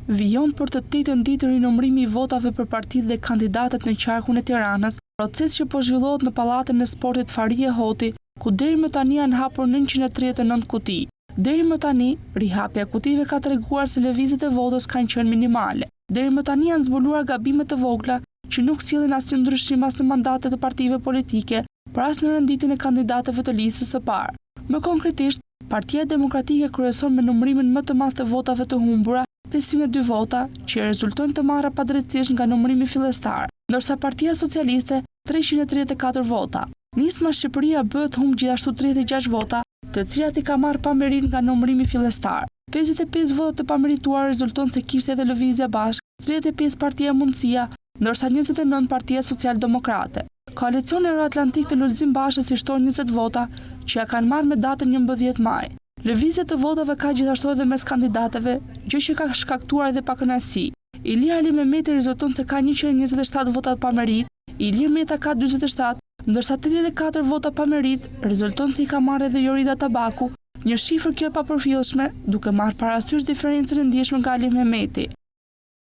Vijon për të 8 ditë rinumërimi i votave për partitë dhe kandidatët në qarkun e Tiranës, proces që po zhvillohet në pallatin e sportit Farie Hoti, ku deri më tani janë hapur 939 kuti. Deri më tani, rihapja e kutive ka treguar se lëvizjet e votës kanë qenë minimale. Deri më tani janë zbuluar gabime të vogla që nuk sjellin asnjë ndryshim as në mandatet e partive politike, por as në renditjen e kandidatëve të listës së parë. Më konkretisht, Partia Demokratike kryeson me numërimin më të madh të votave të humbura, 502 vota, që rezultojnë të marra padrejtisht nga numërimi fillestar, ndërsa Partia Socialiste 334 vota. Nisma Shqipëria bëhet humb gjithashtu 36 vota, të cilat i ka marrë pa merit nga numërimi fillestar. 55 vota të pamerituar rezulton se kishte edhe Lëvizja Bashk, 35 Partia Mundësia, ndërsa 29 Partia Social-Demokrate. Koalicioni Euroatlantik të Lulzim Bashës i shton 20 vota, që ja kanë marrë me datën 11 maj. Lëvizja të votave ka gjithashtu edhe mes kandidatëve, gjë që ka shkaktuar edhe pakënaqësi. Ilir Ali Mehmeti rezulton se ka 127 vota pa merit, Ilir Meta ka 47, ndërsa 84 vota pa merit rezulton se i ka marrë edhe Jorida Tabaku, një shifër kjo e papërfillshme, duke marrë parasysh diferencën e ndjeshme nga Ali Mehmeti.